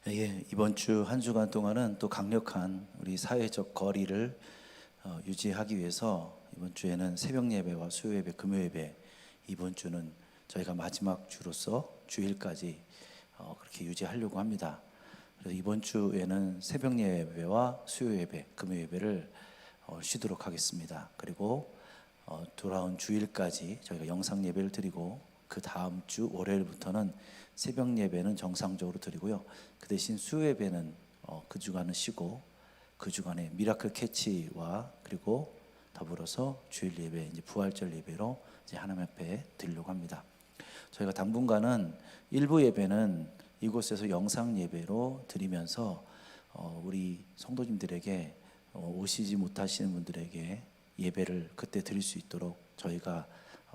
예, 이번 주 한 주간 동안은 또 강력한 우리 사회적 거리를 유지하기 위해서 이번 주에는 새벽 예배와 수요 예배, 금요 예배, 이번 주는 저희가 마지막 주로서 주일까지 그렇게 유지하려고 합니다. 그래서 이번 주에는 새벽 예배와 수요 예배, 금요 예배를 쉬도록 하겠습니다. 그리고 돌아온 주일까지 저희가 영상 예배를 드리고 그 다음 주 월요일부터는 새벽 예배는 정상적으로 드리고요. 그 대신 수요 예배는 그 주간은 쉬고 그 주간에 미라클 캐치와 그리고 더불어서 주일 예배, 이제 부활절 예배로 이제 하나님 앞에 드리려고 합니다. 저희가 당분간은 일부 예배는 이곳에서 영상 예배로 드리면서 우리 성도님들에게 오시지 못하시는 분들에게 예배를 그때 드릴 수 있도록 저희가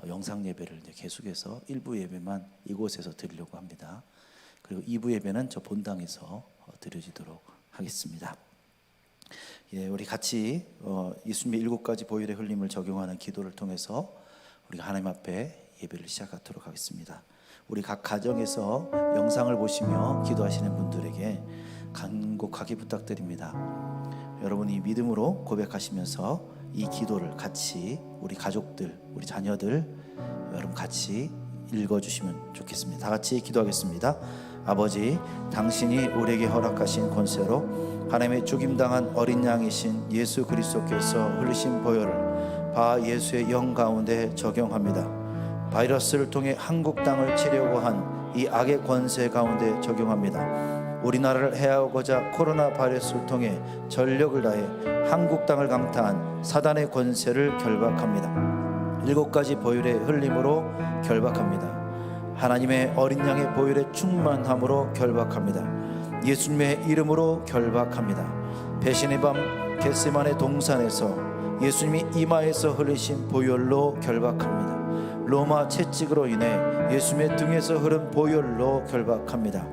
영상 예배를 이제 계속해서 일부 예배만 이곳에서 드리려고 합니다. 그리고 2부 예배는 저 본당에서 드려지도록 하겠습니다. 예, 우리 같이 예수님의 7가지 보혈의 흘림을 적용하는 기도를 통해서 우리가 하나님 앞에 예배를 시작하도록 하겠습니다. 우리 각 가정에서 영상을 보시며 기도하시는 분들에게 간곡하게 부탁드립니다. 여러분이 믿음으로 고백하시면서 이 기도를 같이 우리 가족들, 우리 자녀들 여러분 같이 읽어주시면 좋겠습니다. 다 같이 기도하겠습니다. 아버지, 당신이 우리에게 허락하신 권세로 하나님의 죽임당한 어린 양이신 예수 그리스도께서 흘리신 보혈을 바 예수의 영 가운데 적용합니다. 바이러스를 통해 한국 땅을 치려고 한 이 악의 권세 가운데 적용합니다. 우리나라를 해하고자 코로나 바이러스를 통해 전력을 다해 한국 땅을 강타한 사단의 권세를 결박합니다. 7가지 보혈의 흘림으로 결박합니다. 하나님의 어린 양의 보혈의 충만함으로 결박합니다. 예수님의 이름으로 결박합니다. 배신의 밤 겟세마네 동산에서 예수님이 이마에서 흘리신 보혈로 결박합니다. 로마 채찍으로 인해 예수님의 등에서 흐른 보혈로 결박합니다.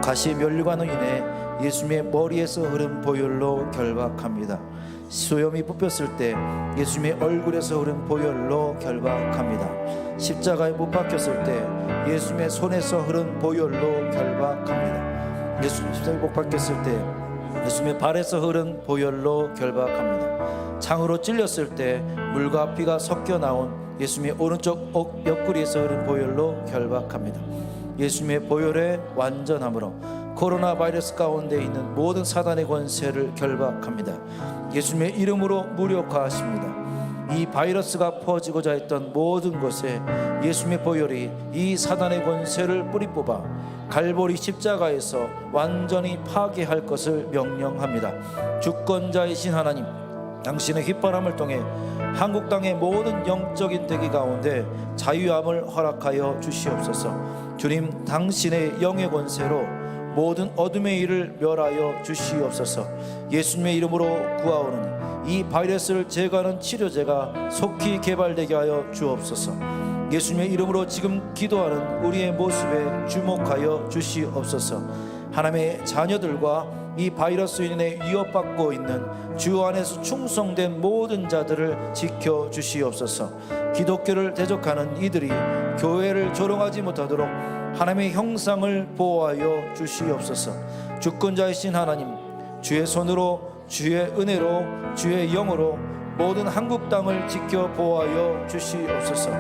가시 면류관으로 인해 예수님의 머리에서 흐른 보혈로 결박합니다. 수염이 뽑혔을 때 예수님의 얼굴에서 흐른 보혈로 결박합니다. 십자가에 못 박혔을 때 예수님의 손에서 흐른 보혈로 결박합니다. 예수님 십자가에 못 박혔을 때 예수님의 발에서 흐른 보혈로 결박합니다. 창으로 찔렸을 때 물과 피가 섞여 나온 예수님의 오른쪽 옥 옆구리에서 흐른 보혈로 결박합니다. 예수님의 보혈의 완전함으로 코로나 바이러스 가운데 있는 모든 사단의 권세를 결박합니다. 예수님의 이름으로 무력화하십니다. 이 바이러스가 퍼지고자 했던 모든 곳에 예수님의 보혈이 이 사단의 권세를 뿌리 뽑아 갈보리 십자가에서 완전히 파괴할 것을 명령합니다. 주권자이신 하나님, 당신의 휘바람을 통해 한국 땅의 모든 영적인 대기 가운데 자유함을 허락하여 주시옵소서. 주님, 당신의 영의 권세로 모든 어둠의 일을 멸하여 주시옵소서. 예수님의 이름으로 구하오는 이 바이러스를 제거하는 치료제가 속히 개발되게 하여 주옵소서. 예수님의 이름으로 지금 기도하는 우리의 모습에 주목하여 주시옵소서. 하나님의 자녀들과 이 바이러스로 인해 위협받고 있는 주 안에서 충성된 모든 자들을 지켜주시옵소서. 기독교를 대적하는 이들이 교회를 조롱하지 못하도록 하나님의 형상을 보호하여 주시옵소서. 주권자이신 하나님, 주의 손으로, 주의 은혜로, 주의 영으로 모든 한국 땅을 지켜 보호하여 주시옵소서.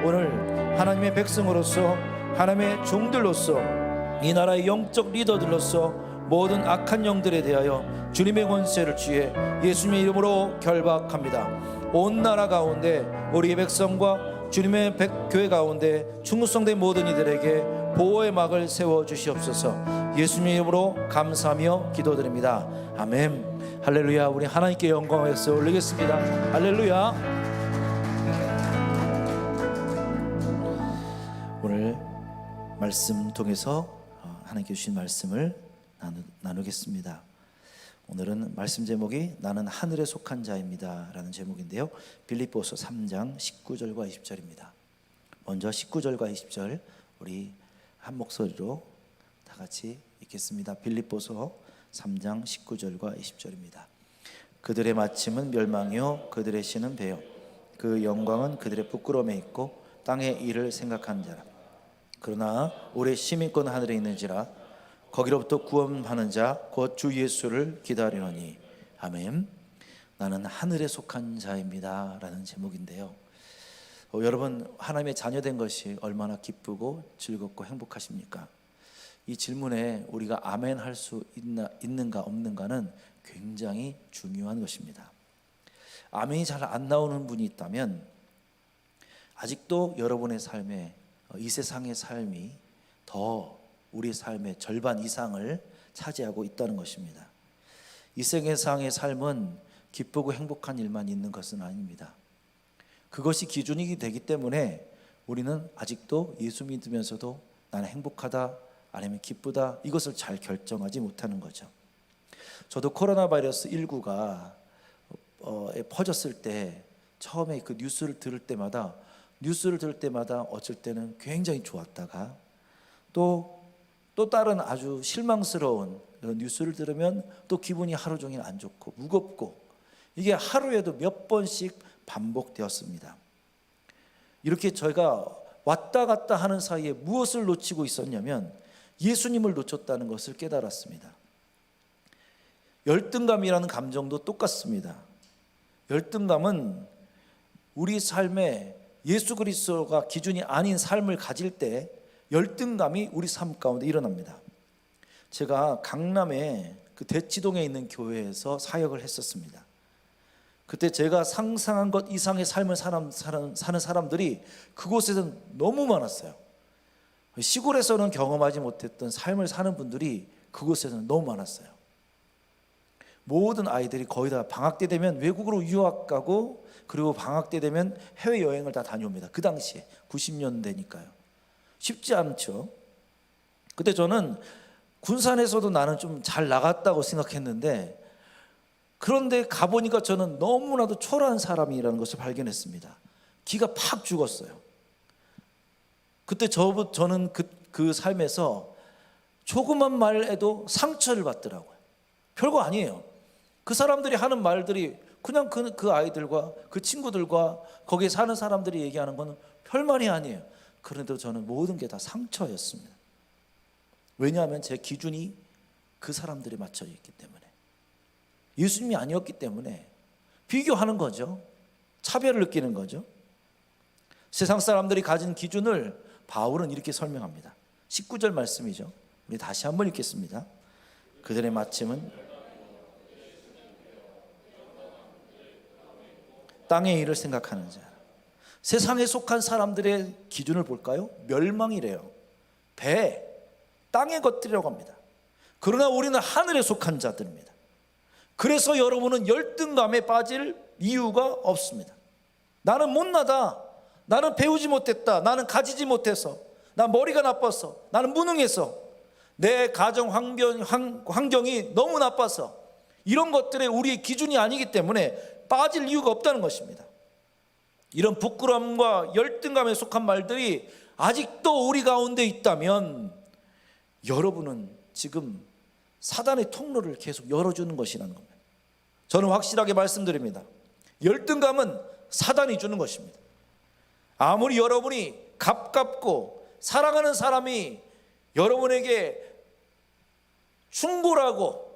오늘 하나님의 백성으로서, 하나님의 종들로서, 이 나라의 영적 리더들로서 모든 악한 영들에 대하여 주님의 권세를 취해 예수님의 이름으로 결박합니다. 온 나라 가운데 우리의 백성과 주님의 교회 가운데 충성된 모든 이들에게 보호의 막을 세워 주시옵소서. 예수님의 이름으로 감사하며 기도드립니다. 아멘. 할렐루야. 우리 하나님께 영광을 올리겠습니다. 할렐루야. 오늘 말씀 통해서 하나님께 주신 말씀을 나누겠습니다. 오늘은 말씀 제목이 나는 하늘에 속한 자입니다 라는 제목인데요, 빌립보서 3장 19절과 20절입니다. 먼저 19절과 20절 우리 한 목소리로 다 같이 읽겠습니다. 빌립보서 3장 19절과 20절입니다. 그들의 마침은 멸망이요 그들의 신은 배요 그 영광은 그들의 부끄러움에 있고 땅의 일을 생각하는 자라. 그러나 우리의 시민권은 하늘에 있는지라 거기로부터 구원하는 자 곧 주 예수를 기다리노니. 아멘. 나는 하늘에 속한 자입니다 라는 제목인데요, 여러분, 하나님의 자녀된 것이 얼마나 기쁘고 즐겁고 행복하십니까? 이 질문에 우리가 아멘 할 수 있는가 없는가는 굉장히 중요한 것입니다. 아멘이 잘 안 나오는 분이 있다면 아직도 여러분의 삶에, 이 세상의 삶이 더 우리 삶의 절반 이상을 차지하고 있다는 것입니다. 이 세상의 삶은 기쁘고 행복한 일만 있는 것은 아닙니다. 그것이 기준이 되기 때문에 우리는 아직도 예수 믿으면서도 나는 행복하다 아니면 기쁘다, 이것을 잘 결정하지 못하는 거죠. 저도 코로나 바이러스 19가 퍼졌을 때 처음에 그 뉴스를 들을 때마다 어쩔 때는 굉장히 좋았다가 또 다른 아주 실망스러운 뉴스를 들으면 또 기분이 하루 종일 안 좋고 무겁고, 이게 하루에도 몇 번씩 반복되었습니다. 이렇게 저희가 왔다 갔다 하는 사이에 무엇을 놓치고 있었냐면 예수님을 놓쳤다는 것을 깨달았습니다. 열등감이라는 감정도 똑같습니다. 열등감은 우리 삶에 예수 그리스도가 기준이 아닌 삶을 가질 때 열등감이 우리 삶 가운데 일어납니다. 제가 강남에 그 대치동에 있는 교회에서 사역을 했었습니다. 그때 제가 상상한 것 이상의 삶을 사는 사람들이 그곳에는 너무 많았어요. 시골에서는 경험하지 못했던 삶을 사는 분들이 그곳에는 너무 많았어요. 모든 아이들이 거의 다 방학 때 되면 외국으로 유학 가고, 그리고 방학 때 되면 해외여행을 다 다녀옵니다. 그 당시에 90년대니까요. 쉽지 않죠. 그때 저는 군산에서도 나는 좀 잘 나갔다고 생각했는데, 그런데 가보니까 저는 너무나도 초라한 사람이라는 것을 발견했습니다. 기가 팍 죽었어요. 그때 저는 그 삶에서 조그만 말에도 상처를 받더라고요. 별거 아니에요. 그 사람들이 하는 말들이 그냥 그 아이들과 그 친구들과 거기에 사는 사람들이 얘기하는 건 별말이 아니에요. 그런데도 저는 모든 게 다 상처였습니다. 왜냐하면 제 기준이 그 사람들에 맞춰 있기 때문에, 예수님이 아니었기 때문에 비교하는 거죠. 차별을 느끼는 거죠. 세상 사람들이 가진 기준을 바울은 이렇게 설명합니다. 19절 말씀이죠. 우리 다시 한번 읽겠습니다. 그들의 마침은 땅의 일을 생각하는 자. 세상에 속한 사람들의 기준을 볼까요? 멸망이래요. 배, 땅의 것들이라고 합니다. 그러나 우리는 하늘에 속한 자들입니다. 그래서 여러분은 열등감에 빠질 이유가 없습니다. 나는 못나다, 나는 배우지 못했다, 나는 가지지 못해서, 나 머리가 나빠서, 나는 무능해서, 내 가정 환경이 너무 나빠서, 이런 것들에 우리의 기준이 아니기 때문에 빠질 이유가 없다는 것입니다. 이런 부끄러움과 열등감에 속한 말들이 아직도 우리 가운데 있다면 여러분은 지금 사단의 통로를 계속 열어주는 것이라는 겁니다. 저는 확실하게 말씀드립니다. 열등감은 사단이 주는 것입니다. 아무리 여러분이 가깝고 사랑하는 사람이 여러분에게 충고라고,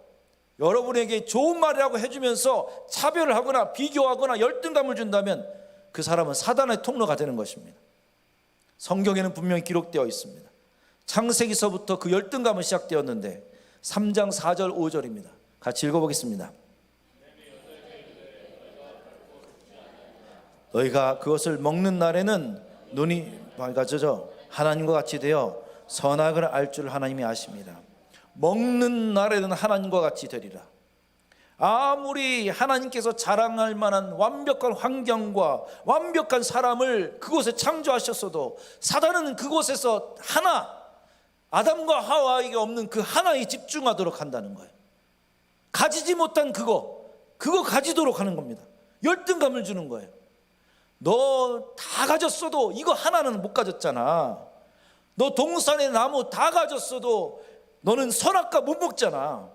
여러분에게 좋은 말이라고 해주면서 차별을 하거나 비교하거나 열등감을 준다면 그 사람은 사단의 통로가 되는 것입니다. 성경에는 분명히 기록되어 있습니다. 창세기서부터 그 열등감은 시작되었는데 3장 4절 5절입니다. 같이 읽어보겠습니다. 너희가 그것을 먹는 날에는 눈이 밝아져 하나님과 같이 되어 선악을 알 줄 하나님이 아십니다. 먹는 날에는 하나님과 같이 되리라. 아무리 하나님께서 자랑할 만한 완벽한 환경과 완벽한 사람을 그곳에 창조하셨어도 사단은 그곳에서 하나, 아담과 하와에게 없는 그 하나에 집중하도록 한다는 거예요. 가지지 못한 그거 가지도록 하는 겁니다. 열등감을 주는 거예요. 너 다 가졌어도 이거 하나는 못 가졌잖아. 너 동산의 나무 다 가졌어도 너는 선악과 못 먹잖아.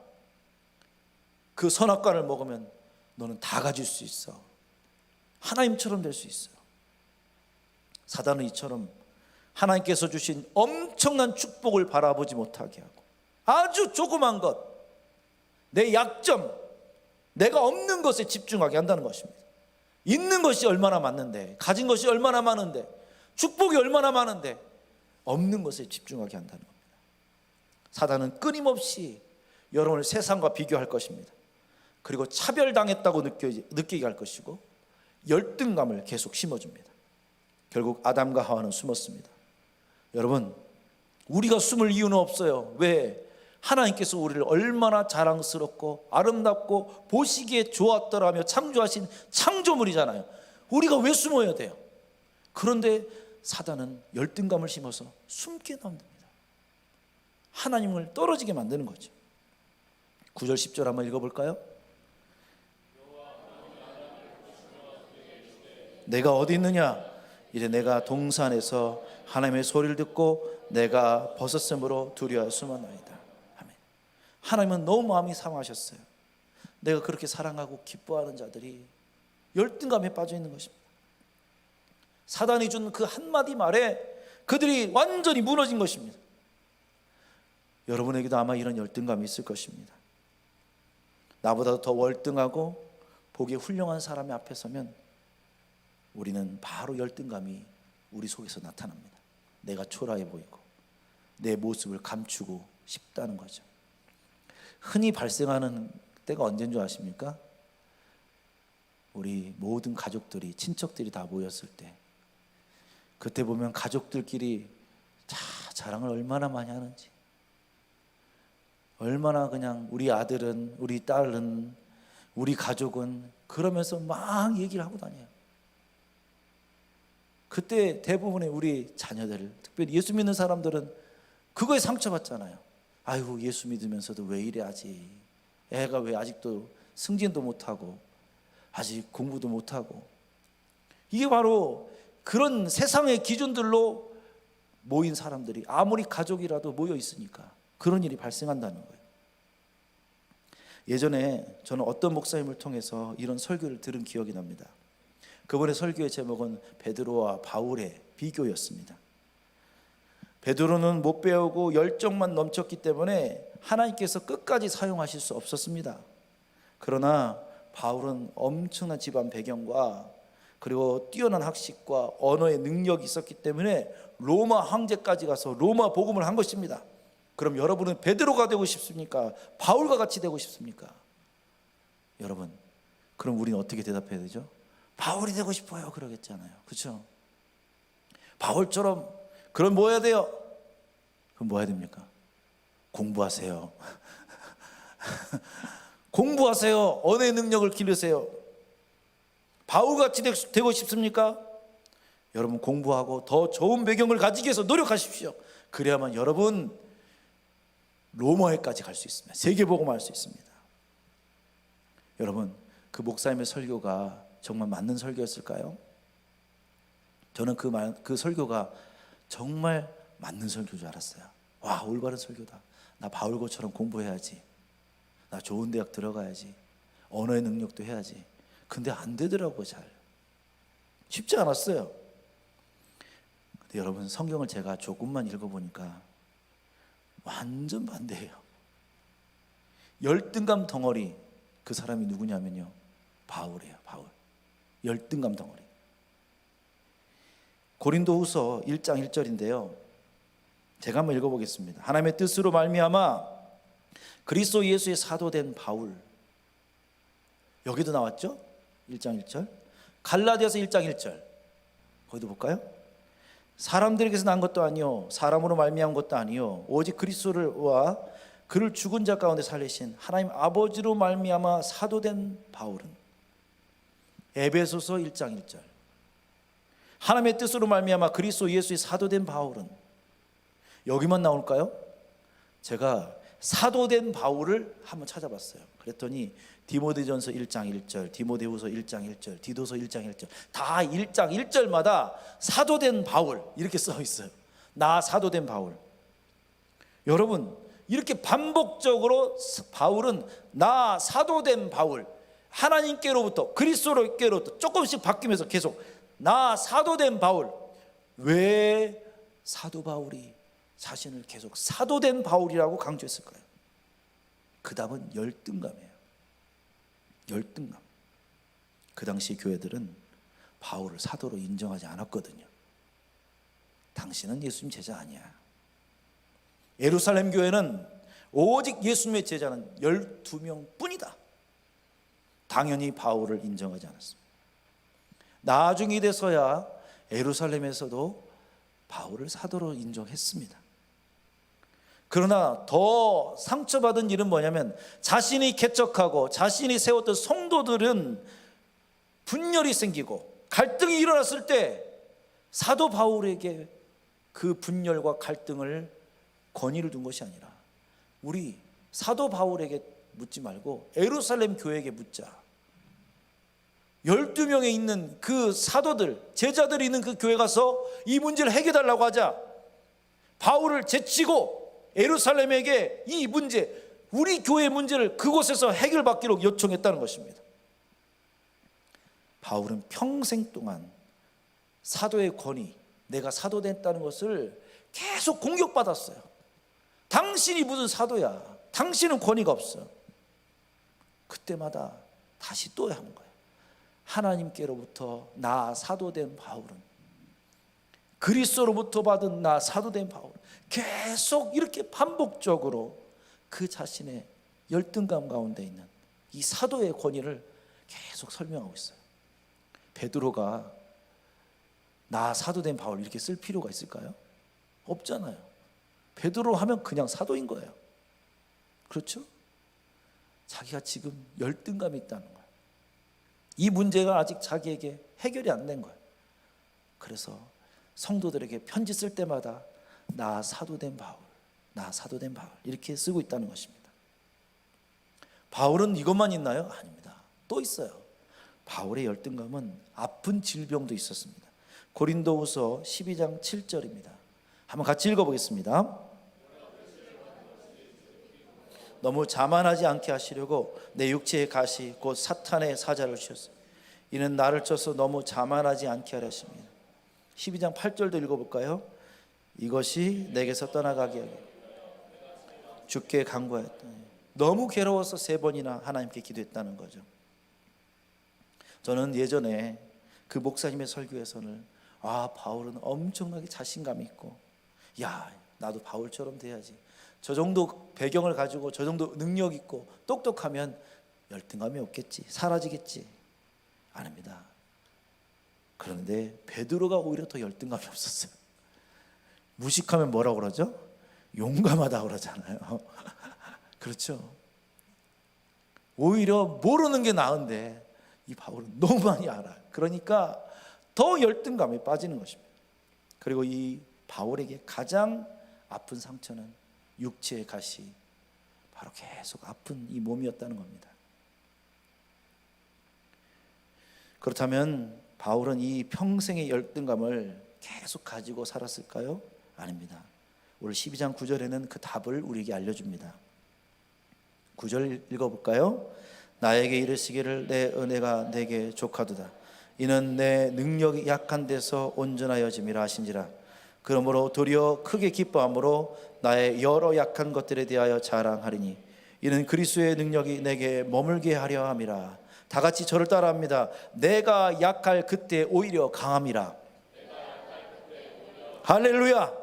그 선악과를 먹으면 너는 다 가질 수 있어. 하나님처럼 될 수 있어. 사단은 이처럼 하나님께서 주신 엄청난 축복을 바라보지 못하게 하고, 아주 조그만 것, 내 약점, 내가 없는 것에 집중하게 한다는 것입니다. 있는 것이 얼마나 많은데, 가진 것이 얼마나 많은데, 축복이 얼마나 많은데 없는 것에 집중하게 한다는 겁니다. 사단은 끊임없이 여러분을 세상과 비교할 것입니다. 그리고 차별당했다고 느끼게 할 것이고, 열등감을 계속 심어줍니다. 결국 아담과 하와는 숨었습니다. 여러분, 우리가 숨을 이유는 없어요. 왜? 하나님께서 우리를 얼마나 자랑스럽고 아름답고 보시기에 좋았더라며 창조하신 창조물이잖아요. 우리가 왜 숨어야 돼요? 그런데 사단은 열등감을 심어서 숨게 만듭니다. 하나님을 떨어지게 만드는 거죠. 9절 10절 한번 읽어볼까요? 내가 어디 있느냐? 이제 내가 동산에서 하나님의 소리를 듣고 내가 벗었으므로 두려워 숨었나이다. 아멘. 하나님은 너무 마음이 상하셨어요. 내가 그렇게 사랑하고 기뻐하는 자들이 열등감에 빠져 있는 것입니다. 사단이 준 그 한마디 말에 그들이 완전히 무너진 것입니다. 여러분에게도 아마 이런 열등감이 있을 것입니다. 나보다 더 월등하고 보기에 훌륭한 사람의 앞에 서면 우리는 바로 열등감이 우리 속에서 나타납니다. 내가 초라해 보이고 내 모습을 감추고 싶다는 거죠. 흔히 발생하는 때가 언제인 줄 아십니까? 우리 모든 가족들이, 친척들이 다 모였을 때, 그때 보면 가족들끼리 자랑을 얼마나 많이 하는지, 얼마나 그냥 우리 아들은, 우리 딸은, 우리 가족은 그러면서 막 얘기를 하고 다녀요. 그때 대부분의 우리 자녀들, 특별히 예수 믿는 사람들은 그거에 상처받잖아요. 아이고, 예수 믿으면서도 왜 이래 하지? 애가 왜 아직도 승진도 못하고 아직 공부도 못하고. 이게 바로 그런 세상의 기준들로 모인 사람들이 아무리 가족이라도 모여 있으니까 그런 일이 발생한다는 거예요. 예전에 저는 어떤 목사님을 통해서 이런 설교를 들은 기억이 납니다. 그분의 설교의 제목은 베드로와 바울의 비교였습니다. 베드로는 못 배우고 열정만 넘쳤기 때문에 하나님께서 끝까지 사용하실 수 없었습니다. 그러나 바울은 엄청난 집안 배경과 그리고 뛰어난 학식과 언어의 능력이 있었기 때문에 로마 황제까지 가서 로마 복음을 한 것입니다. 그럼 여러분은 베드로가 되고 싶습니까? 바울과 같이 되고 싶습니까? 여러분, 그럼 우리는 어떻게 대답해야 되죠? 바울이 되고 싶어요, 그러겠잖아요. 그렇죠? 바울처럼. 그럼 뭐 해야 돼요? 그럼 뭐 해야 됩니까? 공부하세요. 공부하세요. 언어의 능력을 기르세요. 바울같이 되고 싶습니까? 여러분, 공부하고 더 좋은 배경을 가지기 위해서 노력하십시오. 그래야만 여러분 로마에까지 갈 수 있습니다. 세계복음을 할 수 있습니다. 여러분, 그 목사님의 설교가 정말 맞는 설교였을까요? 저는 그 설교가 정말 맞는 설교인 줄 알았어요. 와, 올바른 설교다. 나 바울고처럼 공부해야지. 나 좋은 대학 들어가야지. 언어의 능력도 해야지. 근데 안 되더라고요. 잘 쉽지 않았어요. 근데 여러분, 성경을 제가 조금만 읽어보니까 완전 반대예요. 열등감 덩어리, 그 사람이 누구냐면요, 바울이에요. 바울. 열등감 덩어리. 고린도후서 1장 1절인데요 제가 한번 읽어보겠습니다. 하나님의 뜻으로 말미암아 그리스도 예수의 사도된 바울. 여기도 나왔죠? 1장 1절. 갈라디아서 1장 1절. 거기도 볼까요? 사람들에게서 난 것도 아니요 사람으로 말미암은 것도 아니요 오직 그리스도와 그를 죽은 자 가운데 살리신 하나님 아버지로 말미암아 사도된 바울은. 에베소서 1장 1절. 하나님의 뜻으로 말미암아 그리스도 예수의 사도된 바울은. 여기만 나올까요? 제가 사도된 바울을 한번 찾아봤어요. 그랬더니 디모데전서 1장 1절, 디모데후서 1장 1절, 디도서 1장 1절, 다 1장 1절마다 사도된 바울 이렇게 써 있어요. 나 사도된 바울. 여러분, 이렇게 반복적으로 바울은 나 사도된 바울, 하나님께로부터 그리스도께로부터 조금씩 바뀌면서 계속 나 사도된 바울. 왜 사도 바울이 자신을 계속 사도된 바울이라고 강조했을까요? 그 답은 열등감이에요. 열등감. 그 당시 교회들은 바울을 사도로 인정하지 않았거든요. 당신은 예수님 제자 아니야. 예루살렘 교회는 오직 예수님의 제자는 12명 뿐이다. 당연히 바울을 인정하지 않았습니다. 나중에 돼서야 예루살렘에서도 바울을 사도로 인정했습니다. 그러나 더 상처받은 일은 뭐냐면 자신이 개척하고 자신이 세웠던 성도들은 분열이 생기고 갈등이 일어났을 때 사도 바울에게 그 분열과 갈등을 권위를 둔 것이 아니라 우리 사도 바울에게 묻지 말고 예루살렘 교회에게 묻자. 12명에 있는 그 사도들, 제자들이 있는 그 교회 가서 이 문제를 해결하려고 하자. 바울을 제치고 예루살렘에게 이 문제, 우리 교회의 문제를 그곳에서 해결받기로 요청했다는 것입니다. 바울은 평생 동안 사도의 권위, 내가 사도 됐다는 것을 계속 공격받았어요. 당신이 무슨 사도야? 당신은 권위가 없어. 그때마다 다시 또 한 거예요. 하나님께로부터 나 사도된 바울은, 그리스도로부터 받은 나 사도된 바울은, 계속 이렇게 반복적으로 그 자신의 열등감 가운데 있는 이 사도의 권위를 계속 설명하고 있어요. 베드로가 나 사도된 바울 이렇게 쓸 필요가 있을까요? 없잖아요. 베드로 하면 그냥 사도인 거예요. 그렇죠? 자기가 지금 열등감이 있다는 거예요. 이 문제가 아직 자기에게 해결이 안 된 거예요. 그래서 성도들에게 편지 쓸 때마다 나 사도된 바울, 나 사도된 바울 이렇게 쓰고 있다는 것입니다. 바울은 이것만 있나요? 아닙니다. 또 있어요. 바울의 열등감은 아픈 질병도 있었습니다. 고린도후서 12장 7절입니다. 한번 같이 읽어보겠습니다. 너무 자만하지 않게 하시려고 내 육체의 가시 곧 사탄의 사자를 주셨어요. 이는 나를 쪄서 너무 자만하지 않게 하려 하십니다. 12장 8절도 읽어볼까요? 이것이 내게서 떠나가게 하게 주께 간구하였다. 너무 괴로워서 3번이나 하나님께 기도했다는 거죠. 저는 예전에 그 목사님의 설교에서는 바울은 엄청나게 자신감이 있고, 야, 나도 바울처럼 돼야지. 저 정도 배경을 가지고 저 정도 능력 있고 똑똑하면 열등감이 없겠지, 사라지겠지. 아닙니다. 그런데 베드로가 오히려 더 열등감이 없었어요. 무식하면 뭐라고 그러죠? 용감하다고 그러잖아요. 그렇죠? 오히려 모르는 게 나은데 이 바울은 너무 많이 알아요. 그러니까 더 열등감에 빠지는 것입니다. 그리고 이 바울에게 가장 아픈 상처는 육체의 가시, 바로 계속 아픈 이 몸이었다는 겁니다. 그렇다면 바울은 이 평생의 열등감을 계속 가지고 살았을까요? 아닙니다. 오늘 12장 9절에는 그 답을 우리에게 알려줍니다. 9절 읽어볼까요? 나에게 이르시기를 내 은혜가 내게 족하도다. 이는 내 능력이 약한 데서 온전하여짐이라 하신지라. 그러므로 도리어 크게 기뻐함으로 나의 여러 약한 것들에 대하여 자랑하리니 이는 그리스도의 능력이 내게 머물게 하려 함이라. 다 같이 저를 따라합니다. 내가 약할 그때 오히려 강함이라. 할렐루야,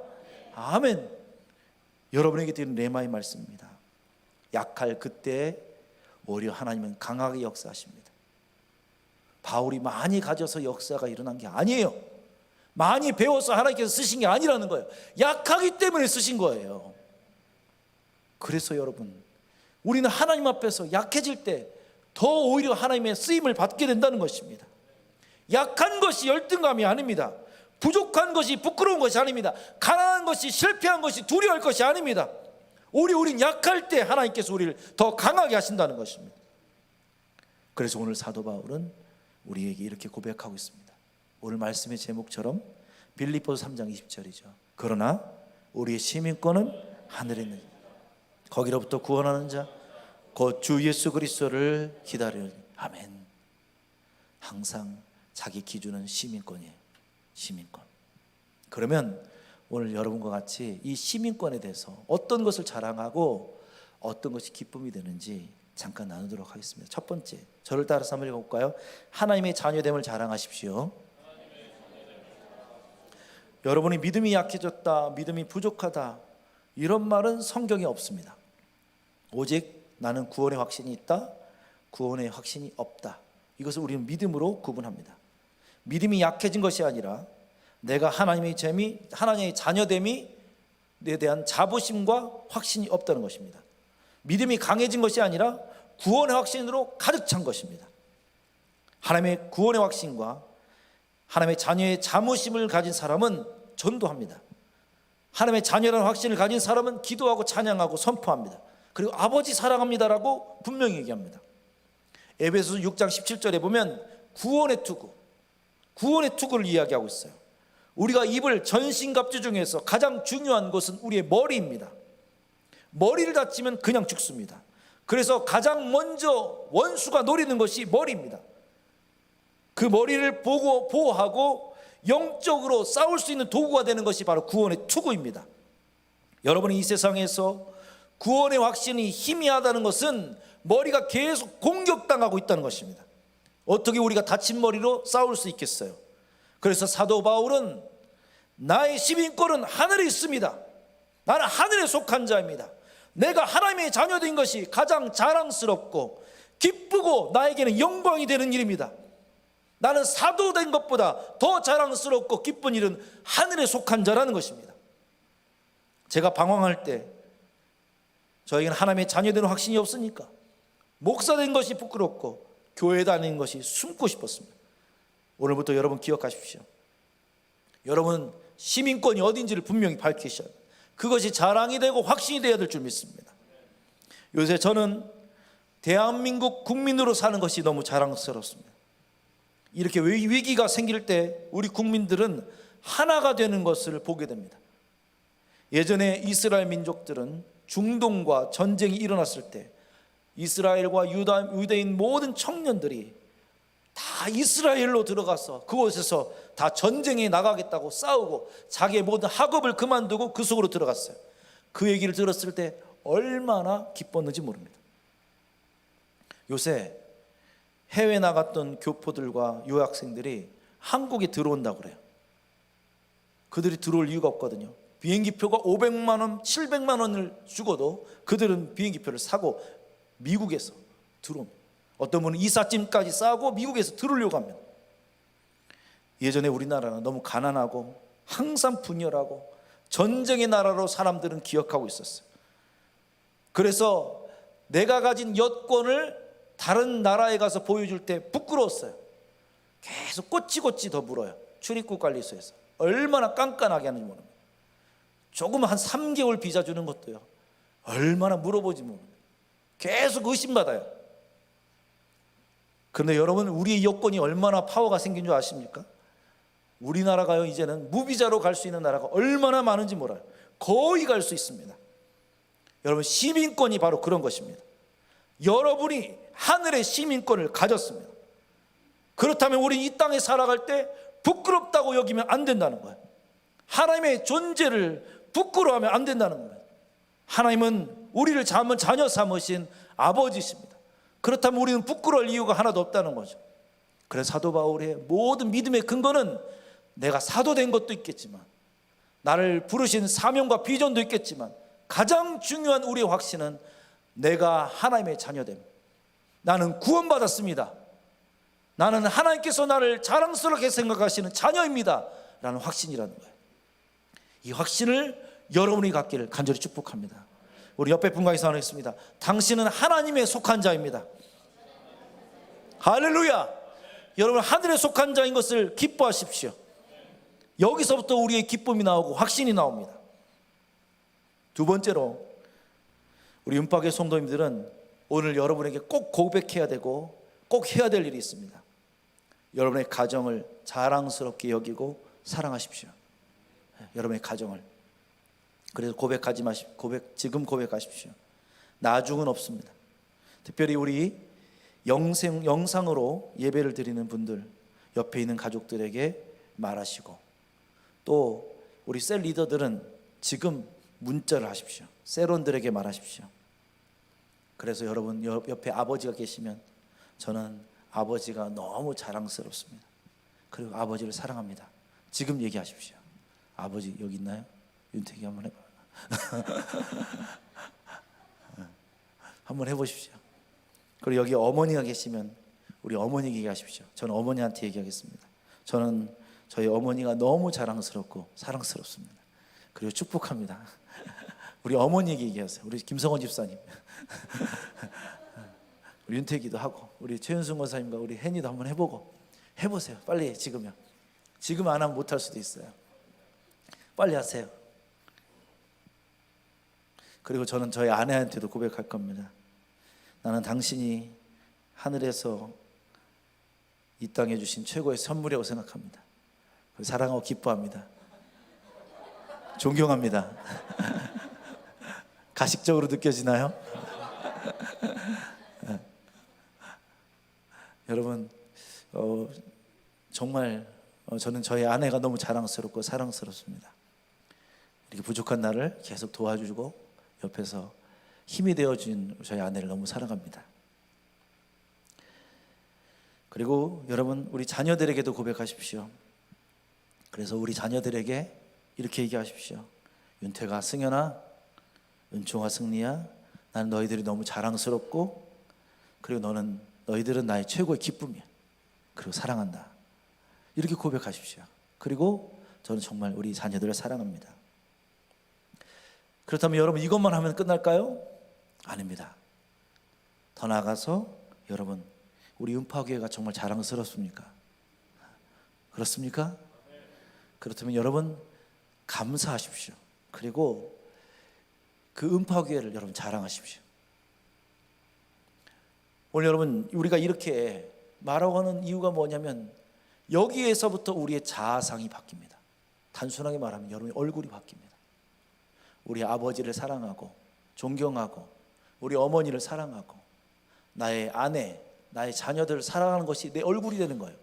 아멘. 여러분에게 드리는 레마의 말씀입니다. 약할 그때 오히려 하나님은 강하게 역사하십니다. 바울이 많이 가져서 역사가 일어난 게 아니에요. 많이 배워서 하나님께서 쓰신 게 아니라는 거예요. 약하기 때문에 쓰신 거예요. 그래서 여러분, 우리는 하나님 앞에서 약해질 때 더 오히려 하나님의 쓰임을 받게 된다는 것입니다. 약한 것이 열등감이 아닙니다. 부족한 것이 부끄러운 것이 아닙니다. 가난한 것이, 실패한 것이 두려울 것이 아닙니다. 우리는 약할 때 하나님께서 우리를 더 강하게 하신다는 것입니다. 그래서 오늘 사도 바울은 우리에게 이렇게 고백하고 있습니다. 오늘 말씀의 제목처럼 빌립보서 3장 20절이죠. 그러나 우리의 시민권은 하늘에 있는 거기로부터 구원하는 자 곧 주 예수 그리스도를 기다리는. 아멘. 항상 자기 기준은 시민권이에요. 시민권. 그러면 오늘 여러분과 같이 이 시민권에 대해서 어떤 것을 자랑하고 어떤 것이 기쁨이 되는지 잠깐 나누도록 하겠습니다. 첫 번째, 저를 따라서 한번 읽어볼까요? 하나님의 자녀됨을 자랑하십시오. 여러분이 믿음이 약해졌다, 믿음이 부족하다, 이런 말은 성경에 없습니다. 오직 나는 구원의 확신이 있다, 구원의 확신이 없다, 이것을 우리는 믿음으로 구분합니다. 믿음이 약해진 것이 아니라 내가 하나님의 자녀됨이 에 대한 자부심과 확신이 없다는 것입니다. 믿음이 강해진 것이 아니라 구원의 확신으로 가득 찬 것입니다. 하나님의 구원의 확신과 하나님의 자녀의 자부심을 가진 사람은 전도합니다. 하나님의 자녀라는 확신을 가진 사람은 기도하고 찬양하고 선포합니다. 그리고 아버지 사랑합니다라고 분명히 얘기합니다. 에베소서 6장 17절에 보면 구원의 투구를 이야기하고 있어요. 우리가 입을 전신갑주 중에서 가장 중요한 것은 우리의 머리입니다. 머리를 다치면 그냥 죽습니다. 그래서 가장 먼저 원수가 노리는 것이 머리입니다. 그 머리를 보호하고 영적으로 싸울 수 있는 도구가 되는 것이 바로 구원의 투구입니다. 여러분이 이 세상에서 구원의 확신이 희미하다는 것은 머리가 계속 공격당하고 있다는 것입니다. 어떻게 우리가 다친 머리로 싸울 수 있겠어요? 그래서 사도 바울은 나의 시민권은 하늘에 있습니다. 나는 하늘에 속한 자입니다. 내가 하나님의 자녀된 것이 가장 자랑스럽고 기쁘고 나에게는 영광이 되는 일입니다. 나는 사도된 것보다 더 자랑스럽고 기쁜 일은 하늘에 속한 자라는 것입니다. 제가 방황할 때 저에게는 하나님의 자녀되는 확신이 없으니까 목사된 것이 부끄럽고 교회 다니는 것이 숨고 싶었습니다. 오늘부터 여러분 기억하십시오. 여러분 시민권이 어딘지를 분명히 밝히셔야 합니다. 그것이 자랑이 되고 확신이 되어야 될 줄 믿습니다. 요새 저는 대한민국 국민으로 사는 것이 너무 자랑스럽습니다. 이렇게 위기가 생길 때 우리 국민들은 하나가 되는 것을 보게 됩니다. 예전에 이스라엘 민족들은 중동과 전쟁이 일어났을 때 이스라엘과 유대인 모든 청년들이 다 이스라엘로 들어가서 그곳에서 다 전쟁에 나가겠다고 싸우고 자기의 모든 학업을 그만두고 그 속으로 들어갔어요. 그 얘기를 들었을 때 얼마나 기뻤는지 모릅니다. 요새 해외 나갔던 교포들과 유학생들이 한국에 들어온다고 그래요. 그들이 들어올 이유가 없거든요. 비행기표가 500만 원, 700만 원을 주고도 그들은 비행기표를 사고 미국에서 들어옵니다. 어떤 분은 이삿짐까지 싸고 미국에서 들어오려고 합니다. 예전에 우리나라는 너무 가난하고 항상 분열하고 전쟁의 나라로 사람들은 기억하고 있었어요. 그래서 내가 가진 여권을 다른 나라에 가서 보여줄 때 부끄러웠어요. 계속 꼬치꼬치 더 물어요. 출입국 관리소에서 얼마나 깐깐하게 하는지 모릅니다. 조금 한 3개월 비자 주는 것도요, 얼마나 물어보지 모릅니다. 계속 의심받아요. 그런데 여러분, 우리의 여권이 얼마나 파워가 생긴 줄 아십니까? 우리나라가요, 이제는 무비자로 갈 수 있는 나라가 얼마나 많은지 몰라요. 거의 갈 수 있습니다. 여러분, 시민권이 바로 그런 것입니다. 여러분이 하늘의 시민권을 가졌습니다. 그렇다면 우리 이 땅에 살아갈 때 부끄럽다고 여기면 안 된다는 거예요. 하나님의 존재를 부끄러워하면 안 된다는 거예요. 하나님은 우리를 자녀 삼으신 아버지십니다. 그렇다면 우리는 부끄러울 이유가 하나도 없다는 거죠. 그래서 사도 바울의 모든 믿음의 근거는 내가 사도된 것도 있겠지만, 나를 부르신 사명과 비전도 있겠지만, 가장 중요한 우리의 확신은 내가 하나님의 자녀됨, 나는 구원받았습니다, 나는 하나님께서 나를 자랑스럽게 생각하시는 자녀입니다 라는 확신이라는 거예요. 이 확신을 여러분이 갖기를 간절히 축복합니다. 우리 옆에 분과 인사하겠습니다. 당신은 하나님의 속한 자입니다. 할렐루야. 여러분, 하늘에 속한 자인 것을 기뻐하십시오. 여기서부터 우리의 기쁨이 나오고 확신이 나옵니다. 두 번째로, 우리 은박의 성도님들은 오늘 여러분에게 꼭 고백해야 되고 꼭 해야 될 일이 있습니다. 여러분의 가정을 자랑스럽게 여기고 사랑하십시오. 여러분의 가정을. 그래서 고백하지 마십시오. 지금 고백하십시오. 나중은 없습니다. 특별히 우리 영상으로 예배를 드리는 분들, 옆에 있는 가족들에게 말하시고, 또 우리 셀 리더들은 지금 문자를 하십시오. 셀원들에게 말하십시오. 그래서 여러분 옆에 아버지가 계시면 저는 아버지가 너무 자랑스럽습니다. 그리고 아버지를 사랑합니다. 지금 얘기하십시오. 아버지 여기 있나요? 윤택이 한번 해봐. 한번 해보십시오. 그리고 여기 어머니가 계시면 우리 어머니에게 얘기하십시오. 저는 어머니한테 얘기하겠습니다. 저는 저희 어머니가 너무 자랑스럽고 사랑스럽습니다. 그리고 축복합니다. 우리 어머니에게 얘기하세요. 우리 김성원 집사님, 우리 윤택이도 하고 우리 최윤순 권사님과 우리 혜니도 한번 해보고 해보세요. 빨리 지금요. 지금 안 하면 못할 수도 있어요. 빨리 하세요. 그리고 저는 저희 아내한테도 고백할 겁니다. 나는 당신이 하늘에서 이 땅에 주신 최고의 선물이라고 생각합니다. 사랑하고 기뻐합니다. 존경합니다. 가식적으로 느껴지나요? 여러분 정말 저는 저희 아내가 너무 자랑스럽고 사랑스럽습니다. 이렇게 부족한 나를 계속 도와주고 옆에서 힘이 되어준 저희 아내를 너무 사랑합니다. 그리고 여러분 우리 자녀들에게도 고백하십시오. 그래서 우리 자녀들에게 이렇게 얘기하십시오. 윤태가, 승현아, 은총아, 승리야, 나는 너희들이 너무 자랑스럽고 그리고 너희들은 나의 최고의 기쁨이야. 그리고 사랑한다. 이렇게 고백하십시오. 그리고 저는 정말 우리 자녀들을 사랑합니다. 그렇다면 여러분 이것만 하면 끝날까요? 아닙니다. 더 나아가서 여러분 우리 음파교회가 정말 자랑스럽습니까? 그렇습니까? 그렇다면 여러분 감사하십시오. 그리고 그 음파교회를 여러분 자랑하십시오. 오늘 여러분 우리가 이렇게 말하고 하는 이유가 뭐냐면 여기에서부터 우리의 자아상이 바뀝니다. 단순하게 말하면 여러분의 얼굴이 바뀝니다. 우리 아버지를 사랑하고 존경하고 우리 어머니를 사랑하고 나의 아내, 나의 자녀들을 사랑하는 것이 내 얼굴이 되는 거예요.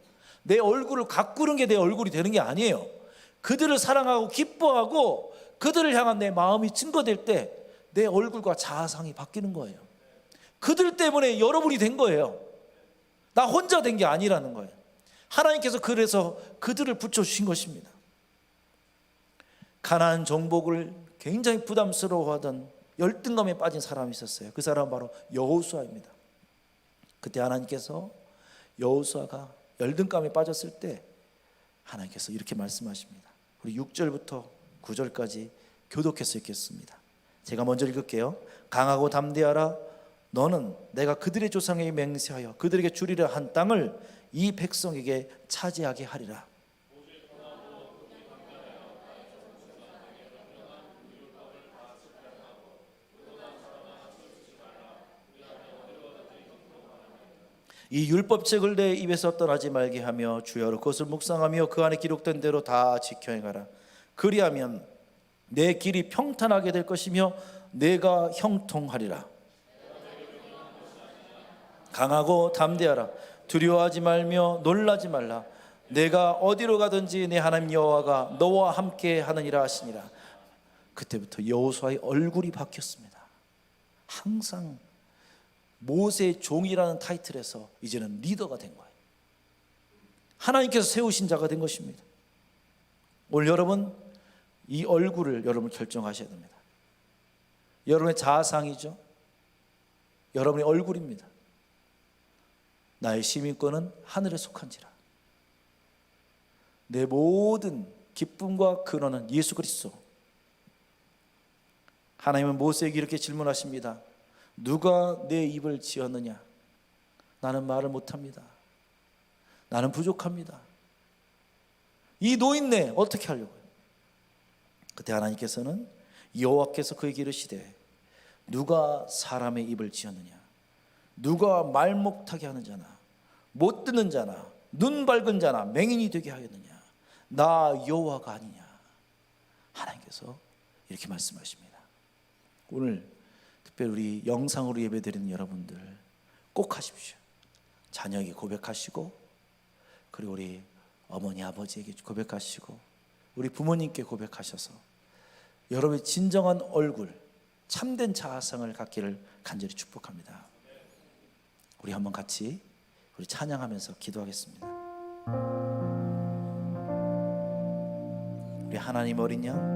내 얼굴을 가꾸는 게 내 얼굴이 되는 게 아니에요. 그들을 사랑하고 기뻐하고 그들을 향한 내 마음이 증거될 때 내 얼굴과 자아상이 바뀌는 거예요. 그들 때문에 여러분이 된 거예요. 나 혼자 된 게 아니라는 거예요. 하나님께서 그래서 그들을 붙여주신 것입니다. 가나안 정복을 굉장히 부담스러워하던 열등감에 빠진 사람이 있었어요. 그 사람은 바로 여호수아입니다. 그때 하나님께서 여호수아가 열등감에 빠졌을 때 하나님께서 이렇게 말씀하십니다. 우리 6절부터 9절까지 교독해서 읽겠습니다. 제가 먼저 읽을게요. 강하고 담대하라. 너는 내가 그들의 조상에게 맹세하여 그들에게 주리라 한 땅을 이 백성에게 차지하게 하리라. 이 율법책을 내 입에서 떠나지 말게 하며 주야로 그것을 묵상하며 그 안에 기록된 대로 다 지켜 행하라. 그리하면 내 길이 평탄하게 될 것이며 내가 형통하리라. 강하고 담대하라. 두려워하지 말며 놀라지 말라. 내가 어디로 가든지 내 하나님 여호와가 너와 함께 하느니라 하시니라. 그때부터 여호수아의 얼굴이 바뀌었습니다. 항상 모세의 종이라는 타이틀에서 이제는 리더가 된 거예요. 하나님께서 세우신 자가 된 것입니다. 오늘 여러분 이 얼굴을 여러분 결정하셔야 됩니다. 여러분의 자아상이죠. 여러분의 얼굴입니다. 나의 시민권은 하늘에 속한지라. 내 모든 기쁨과 근원은 예수 그리스도. 하나님은 모세에게 이렇게 질문하십니다. 누가 내 입을 지었느냐? 나는 말을 못합니다. 나는 부족합니다. 이 노인네 어떻게 하려고요? 그때 하나님께서는 여호와께서 그에게 이르시되 누가 사람의 입을 지었느냐? 누가 말 못하게 하는 자나 못 듣는 자나 눈 밝은 자나 맹인이 되게 하였느냐? 나 여호와가 아니냐? 하나님께서 이렇게 말씀하십니다. 오늘 특별히 우리 영상으로 예배드리는 여러분들 꼭 하십시오. 자녀에게 고백하시고 그리고 우리 어머니 아버지에게 고백하시고 우리 부모님께 고백하셔서 여러분의 진정한 얼굴, 참된 자아성을 갖기를 간절히 축복합니다. 우리 한번 같이 우리 찬양하면서 기도하겠습니다. 우리 하나님 어린 양,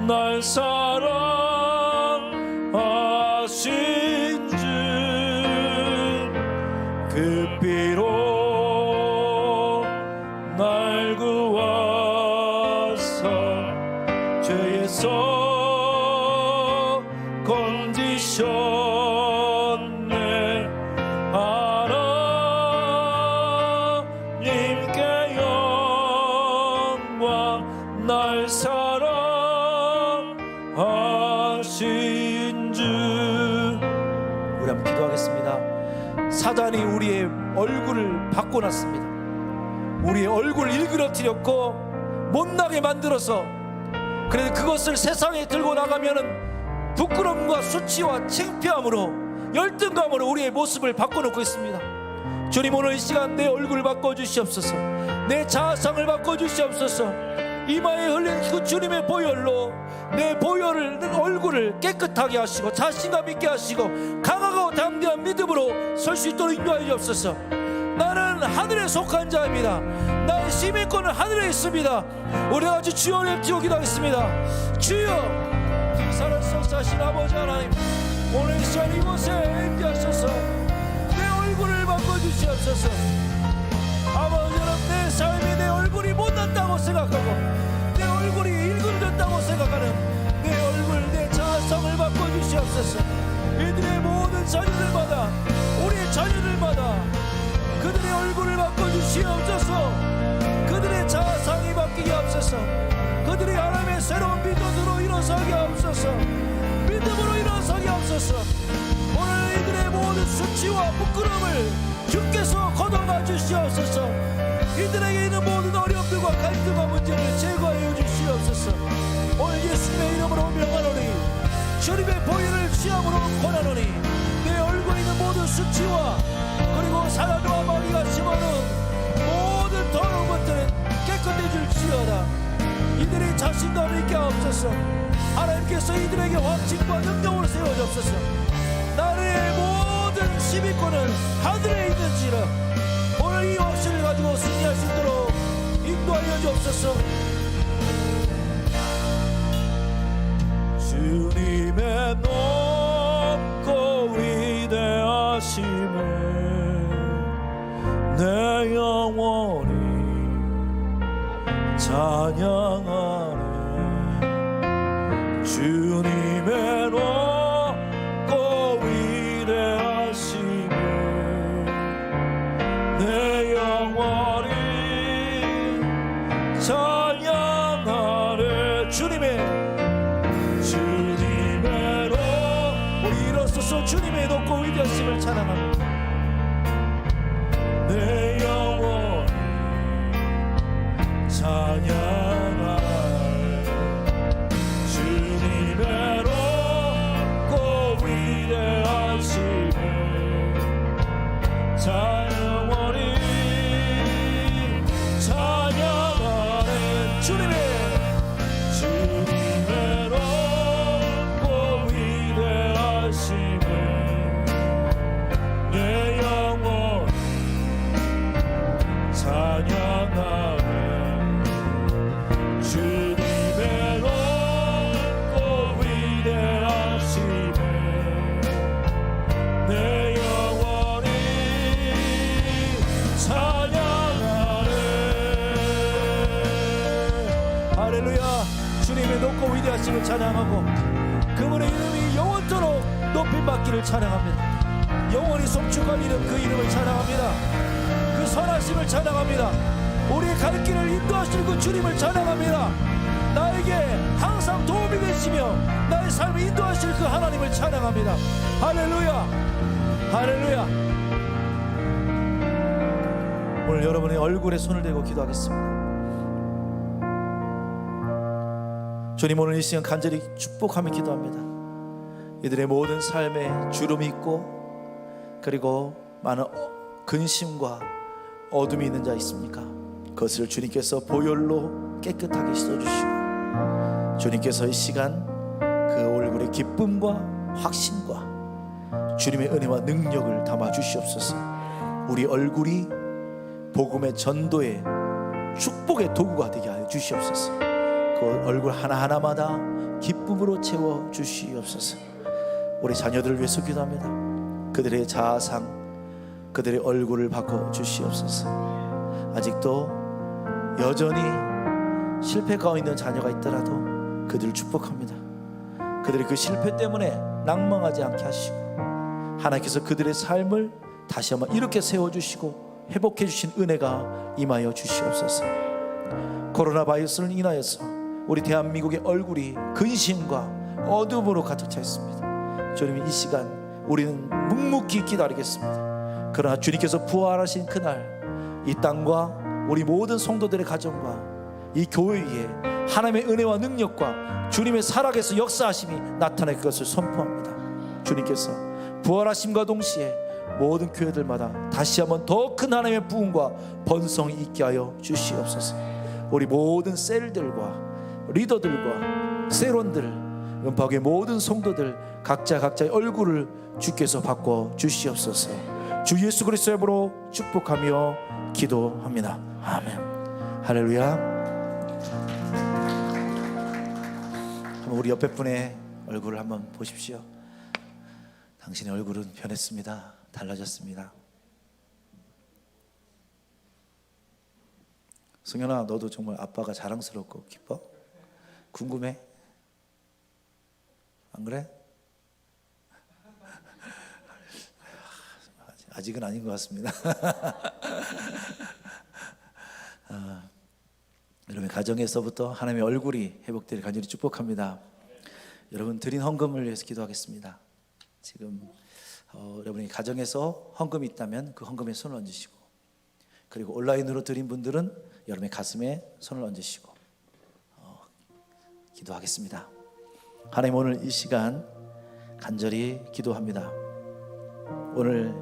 날 사랑하신 주 그 피로 날 구하사 죄에서 건지셨네. 하나님께 영광. 날 사랑하신 주. 우리 한번 기도하겠습니다. 사단이 우리의 얼굴을 바꿔놨습니다. 우리의 얼굴을 일그러뜨렸고 못나게 만들어서, 그래서 그것을 세상에 들고 나가면은 부끄러움과 수치와 창피함으로, 열등감으로 우리의 모습을 바꿔놓고 있습니다. 주님, 오늘 이 시간 내 얼굴을 바꿔주시옵소서. 내 자아상을 바꿔주시옵소서. 이마에 흘린 그 주님의 보혈로 내 보혈을, 내 얼굴을 깨끗하게 하시고 자신감 있게 하시고 강하고 담대한 믿음으로 설 수 있도록 인도하여 주옵소서. 나는 하늘에 속한 자입니다. 나의 시민권은 하늘에 있습니다. 우리 같이 주여 외치고 기도하겠습니다. 주여, 살아서사신 아버지 하나님, 오늘 이 시간 이곳에 임재하셔서 내 얼굴을 바꿔주시옵소서. 아버지 하나님, 내 삶이 내 얼굴이 못났다고 생각하고 내 얼굴이 일그러졌다고 생각하는 내 얼굴, 내 자아성을 바꿔주시옵소서. 이들의 모든 자녀들마다, 우리의 자녀들마다 그들의 얼굴을 바꿔주시옵소서. 그들의 자아상이 바뀌게 하옵소서. 그들이 하나님의 새로운 믿음으로 일어서게 하옵소서. 믿음으로 일어서게 하옵소서. 오늘 이들의 모든 수치와 부끄러움을 주께서 걷어가 주시옵소서. 이들에게 있는 모든 어려움들과 갈등과 문제를 제거하여 주시옵소서. 오늘 예수님의 이름으로 명하노니, 주님의 보혈을 취함으로 권하노니, 내 얼굴에 있는 모든 수치와 그리고 사단과 마귀가 심어놓은 모든 더러운 것들은 깨끗해질지어다. 이들이 자신감 있게 하옵소서. 하나님께서 이들에게 확신과 능력으로 세워주옵소서. 나의 모든 시민권은 하늘에 있는지라. 오늘 이 확신을 가지고 승리할 수 있도록 인도하여 주옵소서. 주님의 높고 위대하심을 내 영원히 찬양하네. 주님의 높고 위대하심을 내 영원히 찬양하네. 주님의로 우리 일어서서 주님의 높고 위대하심을 찬양합니다. 내 영혼이 찬양하네. 주님의 높고 위대하심을 영원히 찬양하네. 주님의 높고 위대하심을 내 영혼 찬양하네. 주님의 높고 위대하심을 내 영혼이 찬양하네. 할렐루야. 주님의 높고 위대하심을 찬양하고 그분의 이름이 영원토록 높임받기를 찬양합니다. 영원히 송축한 이름, 그 이름을 찬양합니다. 그 선하심을 찬양합니다. 우리의 갈 길을 인도하실 그 주님을 찬양합니다. 나에게 항상 도움이 되시며 나의 삶을 인도하실 그 하나님을 찬양합니다. 할렐루야. 할렐루야. 오늘 여러분의 얼굴에 손을 대고 기도하겠습니다. 주님, 오늘 이 시간 간절히 축복하며 기도합니다. 이들의 모든 삶에 주름이 있고 그리고 많은 근심과 어둠이 있는 자 있습니까? 그것을 주님께서 보혈로 깨끗하게 씻어주시고 주님께서 이 시간 그 얼굴에 기쁨과 확신과 주님의 은혜와 능력을 담아 주시옵소서. 우리 얼굴이 복음의 전도의 축복의 도구가 되게 하여 주시옵소서. 그 얼굴 하나하나마다 기쁨으로 채워 주시옵소서. 우리 자녀들을 위해서 기도합니다. 그들의 자아상, 그들의 얼굴을 바꿔 주시옵소서. 아직도 여전히 실패 가운데 있는 자녀가 있더라도 그들을 축복합니다. 그들이 그 실패 때문에 낭망하지 않게 하시고 하나님께서 그들의 삶을 다시 한번 이렇게 세워주시고 회복해 주신 은혜가 임하여 주시옵소서. 코로나 바이러스를 인하여서 우리 대한민국의 얼굴이 근심과 어둠으로 가득 차 있습니다. 주님, 이 시간 우리는 묵묵히 기다리겠습니다. 그러나 주님께서 부활하신 그날 이 땅과 우리 모든 성도들의 가정과 이 교회 위에 하나님의 은혜와 능력과 주님의 살아계서 역사하심이 나타날 것을 선포합니다. 주님께서 부활하심과 동시에 모든 교회들마다 다시 한번 더 큰 하나님의 부흥과 번성이 있게 하여 주시옵소서. 우리 모든 셀들과 리더들과 세론들, 음파교의 모든 성도들 각자의 얼굴을 주께서 바꿔 주시옵소서. 주 예수 그리스도의 이름으로 축복하며 기도합니다. 아멘. 할렐루야. 우리 옆에 분의 얼굴을 한번 보십시오. 당신의 얼굴은 변했습니다. 달라졌습니다. 승현아, 너도 정말 아빠가 자랑스럽고 기뻐? 궁금해? 안 그래? 아직은 아닌 것 같습니다. 여러분 가정에서부터 하나님의 얼굴이 회복되길 간절히 축복합니다. 여러분 드린 헌금을 위해서 기도하겠습니다. 지금 여러분이 가정에서 헌금이 있다면 그 헌금에 손을 얹으시고, 그리고 온라인으로 드린 분들은 여러분의 가슴에 손을 얹으시고 기도하겠습니다. 하나님, 오늘 이 시간 간절히 기도합니다. 오늘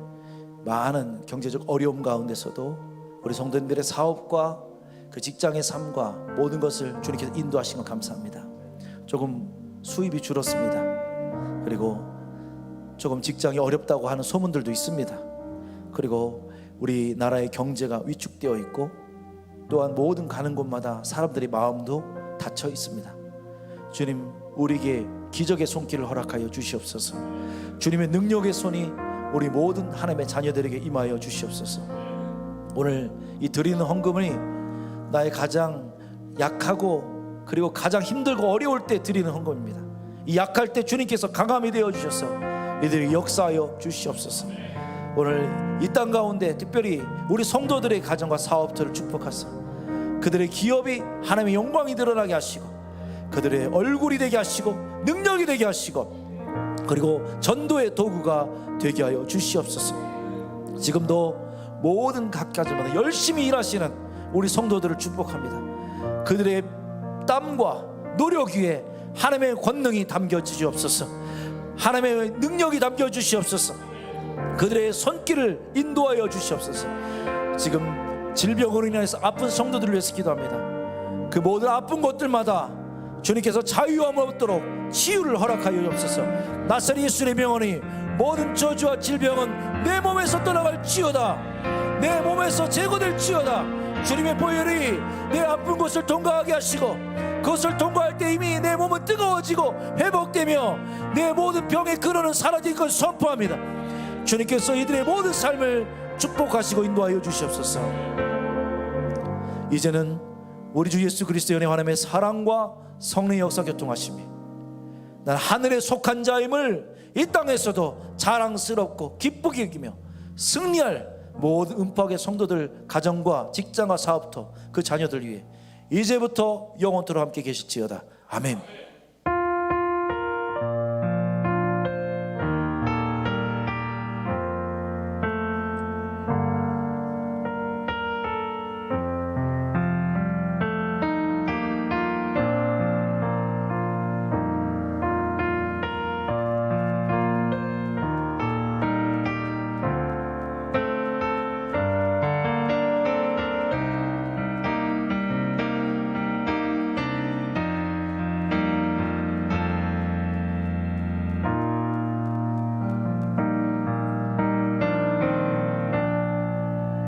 많은 경제적 어려움 가운데서도 우리 성도님들의 사업과 그 직장의 삶과 모든 것을 주님께서 인도하신 것 감사합니다. 조금 수입이 줄었습니다. 그리고 조금 직장이 어렵다고 하는 소문들도 있습니다. 그리고 우리나라의 경제가 위축되어 있고 또한 모든 가는 곳마다 사람들의 마음도 닫혀 있습니다. 주님, 우리에게 기적의 손길을 허락하여 주시옵소서. 주님의 능력의 손이 우리 모든 하나님의 자녀들에게 임하여 주시옵소서. 오늘 이 드리는 헌금이 나의 가장 약하고 그리고 가장 힘들고 어려울 때 드리는 헌금입니다. 이 약할 때 주님께서 강함이 되어 주셔서 이들이 역사하여 주시옵소서. 오늘 이 땅 가운데 특별히 우리 성도들의 가정과 사업들을 축복하사 그들의 기업이 하나님의 영광이 드러나게 하시고 그들의 얼굴이 되게 하시고 능력이 되게 하시고 그리고 전도의 도구가 되게 하여 주시옵소서. 지금도 모든 각 가정마다 열심히 일하시는 우리 성도들을 축복합니다. 그들의 땀과 노력 위에 하나님의 권능이 담겨 주시옵소서. 하나님의 능력이 담겨 주시옵소서. 그들의 손길을 인도하여 주시옵소서. 지금 질병으로 인해서 아픈 성도들을 위해서 기도합니다. 그 모든 아픈 곳들마다 주님께서 자유함을 얻도록 치유를 허락하여 주옵소서. 나사렛 예수의 명언이 모든 저주와 질병은 내 몸에서 떠나갈지어다. 내 몸에서 제거될 지어다. 주님의 보혈이 내 아픈 곳을 통과하게 하시고 그것을 통과할 때 이미 내 몸은 뜨거워지고 회복되며 내 모든 병의 근원은 사라질 것을 선포합니다. 주님께서 이들의 모든 삶을 축복하시고 인도하여 주시옵소서. 이제는 우리 주 예수 그리스도의 은혜 하나님의 사랑과 성령의 역사 교통하심이 난 하늘에 속한 자임을 이 땅에서도 자랑스럽고 기쁘게 여기며 승리할 모든 음파의 성도들 가정과 직장과 사업터 그 자녀들 위해 이제부터 영원토록 함께 계실지어다. 아멘.